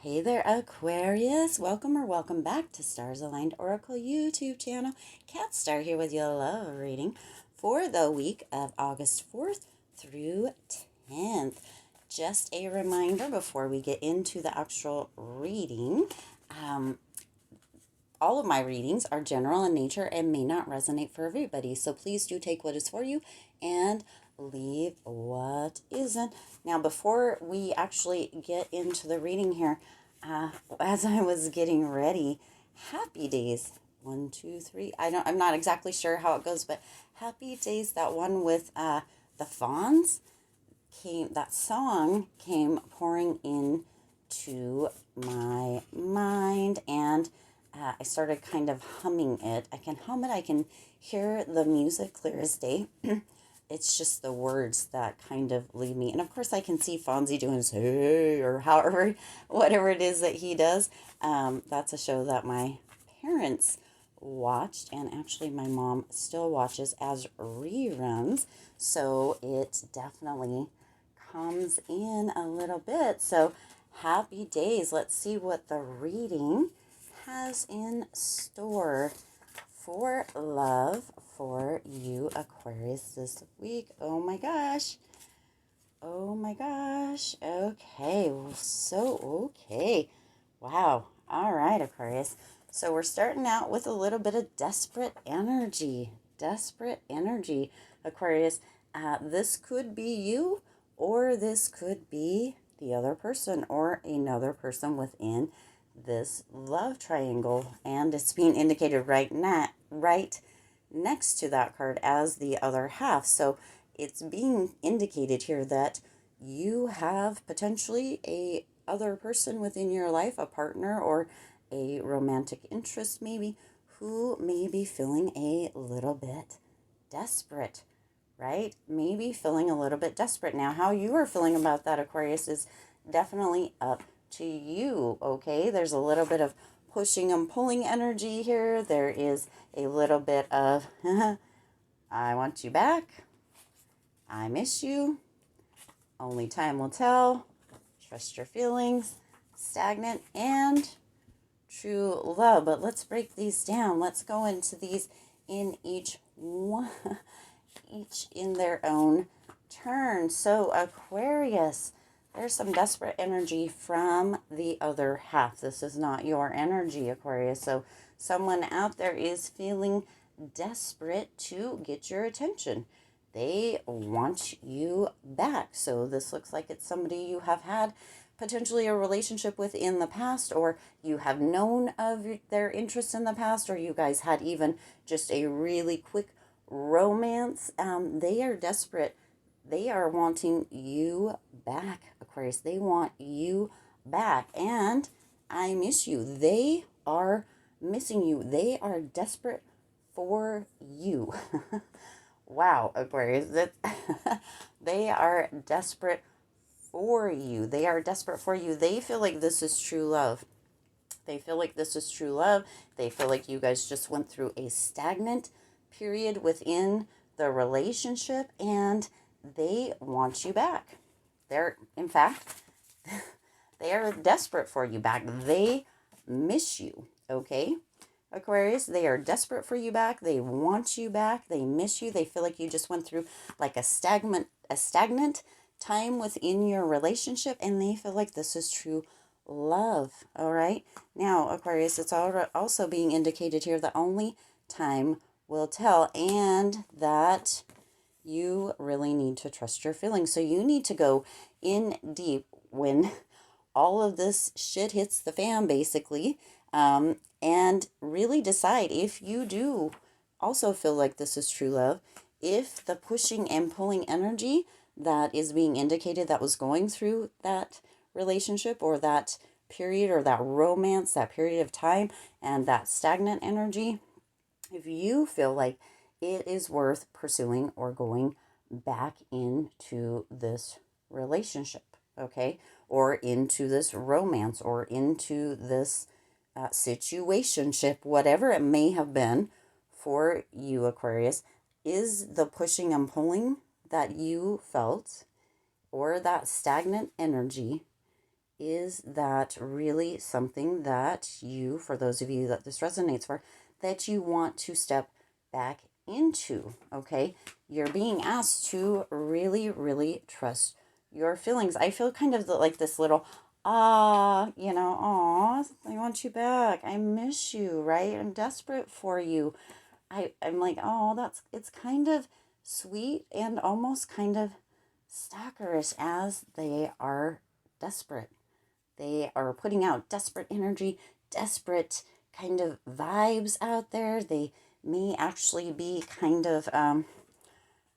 Hey there, Aquarius. Welcome or welcome back to Stars Aligned Oracle YouTube channel. Cat Star here with your love reading for the week of August 4th through 10th. Just a reminder before we get into the actual reading, all of my readings are general in nature and may not resonate for everybody. So please do take what is for you and leave what isn't. Now, before we actually get into the reading here, as I was getting ready, happy days. 1, 2, 3. I'm not exactly sure how it goes, but happy days. That one with the fawns came. That song came pouring in to my mind, and I started kind of humming it. I can hum it. I can hear the music clear as day. It's just the words that kind of leave me. And of course, I can see Fonzie doing his hey or however, whatever it is that he does. That's a show that my parents watched, and actually, my mom still watches as reruns. So it definitely comes in a little bit. So happy days. Let's see what the reading has in store for love for you, Aquarius, this week. Oh my gosh. Oh my gosh. Okay. Okay. Wow. All right, Aquarius. So we're starting out with a little bit of desperate energy. Desperate energy, Aquarius. This could be you, or this could be the other person, or another person within this love triangle, and it's being indicated right next to that card as the other half. So it's being indicated here that you have potentially a other person within your life, a partner or a romantic interest maybe, who may be feeling a little bit desperate, right? Maybe feeling a little bit desperate. Now, how you are feeling about that, Aquarius, is definitely up to you, okay? There's a little bit of pushing and pulling energy here. There is a little bit of, I want you back. I miss you. Only time will tell. Trust your feelings. Stagnant and true love. But let's break these down. Let's go into these in each one, each in their own turn. So Aquarius, there's some desperate energy from the other half. This is not your energy, Aquarius. So someone out there is feeling desperate to get your attention. They want you back. So this looks like it's somebody you have had potentially a relationship with in the past, or you have known of their interest in the past, or you guys had even just a really quick romance. They are desperate. They are wanting you back, Aquarius. They want you back. And I miss you. They are missing you. They are desperate for you. Wow, Aquarius. They are desperate for you. They are desperate for you. They feel like this is true love. They feel like this is true love. They feel like you guys just went through a stagnant period within the relationship, and they want you back. In fact, they are desperate for you back. They miss you, okay? Aquarius, they are desperate for you back. They want you back. They miss you. They feel like you just went through like a stagnant time within your relationship, and they feel like this is true love. All right. Now, Aquarius, it's also being indicated here that only time will tell, and that you really need to trust your feelings. So you need to go in deep when all of this shit hits the fan, basically, and really decide if you do also feel like this is true love, if the pushing and pulling energy that is being indicated that was going through that relationship or that period or that romance, that period of time, and that stagnant energy, if you feel like it is worth pursuing or going back into this relationship, okay, or into this romance or into this situationship, whatever it may have been for you, Aquarius, is the pushing and pulling that you felt or that stagnant energy is that really something that you, for those of you that this resonates for, that you want to step back into? Okay, you're being asked to really, really trust your feelings. I feel kind of like this little, I want you back. I miss you, right? I'm desperate for you. I'm like, oh, it's kind of sweet and almost kind of stalkerish as they are desperate. They are putting out desperate energy, desperate kind of vibes out there. They may actually be kind of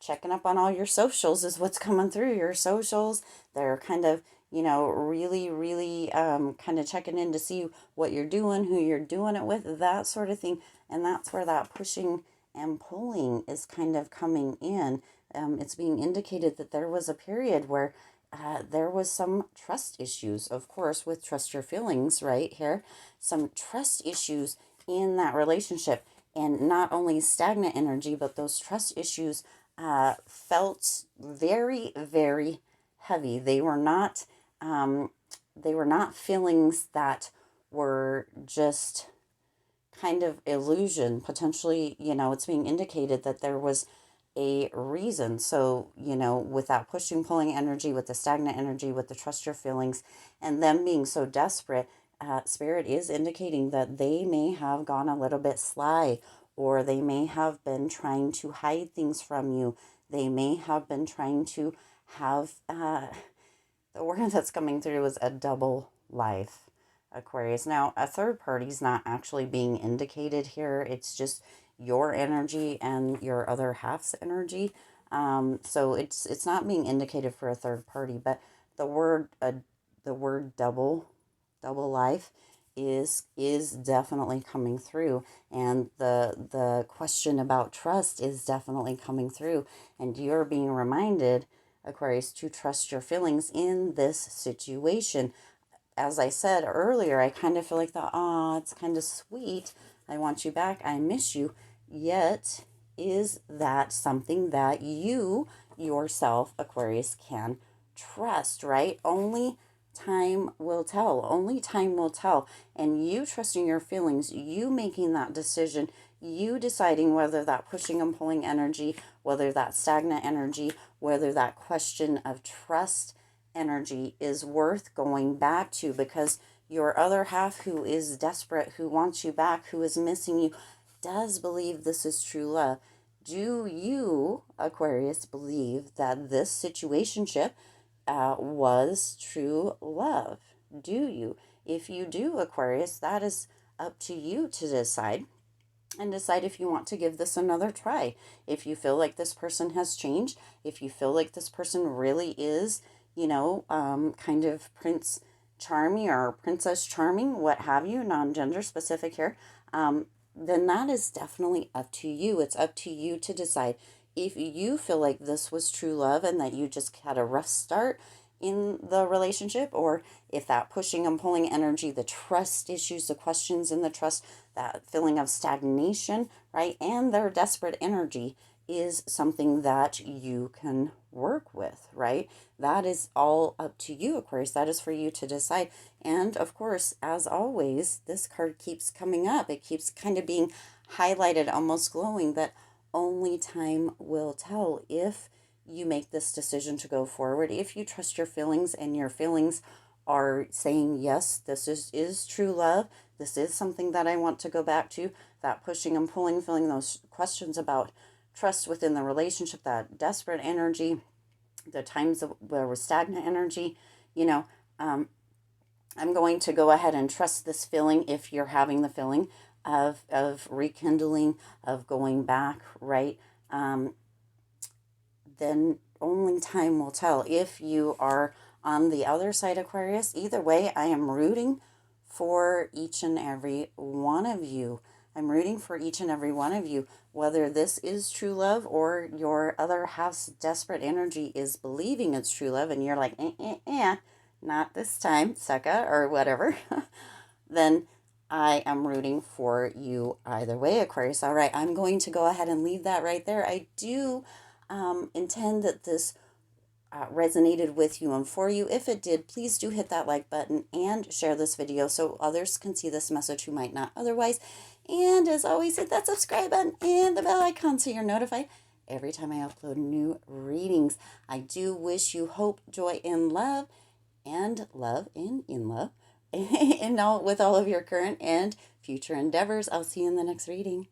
checking up on all your socials, is what's coming through your socials. They're kind of, really, really kind of checking in to see what you're doing, who you're doing it with, that sort of thing. And that's where that pushing and pulling is kind of coming in. It's being indicated that there was a period where there was some trust issues, of course, with trust your feelings right here, some trust issues in that relationship, and not only stagnant energy, but those trust issues felt very, very heavy. They were not feelings that were just kind of illusion. Potentially, it's being indicated that there was a reason. So, with that pushing, pulling energy, with the stagnant energy, with the trust your feelings, and them being so desperate, Spirit is indicating that they may have gone a little bit sly, or they may have been trying to hide things from you. They may have been trying to have, the word that's coming through is a double life, Aquarius. Now, a third party is not actually being indicated here. It's just your energy and your other half's energy. So it's not being indicated for a third party, but the word double life is definitely coming through, and the question about trust is definitely coming through, and you're being reminded, Aquarius, to trust your feelings in this situation. As I said earlier, I kind of feel like it's kind of sweet. I want you back. I miss you. Yet, is that something that you yourself, Aquarius, can trust, right? Only time will tell. Only time will tell. And you trusting your feelings, you making that decision, you deciding whether that pushing and pulling energy, whether that stagnant energy, whether that question of trust energy is worth going back to, because your other half, who is desperate, who wants you back, who is missing you, does believe this is true love. Do you, Aquarius, believe that this situationship was true love? Do you? If you do, Aquarius, that is up to you to decide, and decide if you want to give this another try. If you feel like this person has changed, if you feel like this person really is, kind of Prince Charming or Princess Charming, what have you, non-gender specific here, then that is definitely up to you. It's up to you to decide if you feel like this was true love and that you just had a rough start in the relationship, or if that pushing and pulling energy, the trust issues, the questions in the trust, that feeling of stagnation, right, and their desperate energy is something that you can work with, right? That is all up to you, Aquarius. That is for you to decide. And of course, as always, this card keeps coming up. It keeps kind of being highlighted, almost glowing, that only time will tell if you make this decision to go forward. If you trust your feelings and your feelings are saying, yes, this is true love, this is something that I want to go back to, that pushing and pulling, feeling those questions about trust within the relationship, that desperate energy, the times where we're stagnant energy, I'm going to go ahead and trust this feeling. If you're having the feeling of rekindling, of going back, right? Then only time will tell. If you are on the other side, Aquarius, either way, I am rooting for each and every one of you. I'm rooting for each and every one of you, whether this is true love or your other half's desperate energy is believing it's true love, and you're like, not this time, sucker, or whatever, then I am rooting for you either way, Aquarius. All right, I'm going to go ahead and leave that right there. I do intend that this resonated with you and for you. If it did, please do hit that like button and share this video so others can see this message who might not otherwise. And as always, hit that subscribe button and the bell icon so you're notified every time I upload new readings. I do wish you hope, joy, and love, and love and in love, and all with all of your current and future endeavors. I'll see you in the next reading.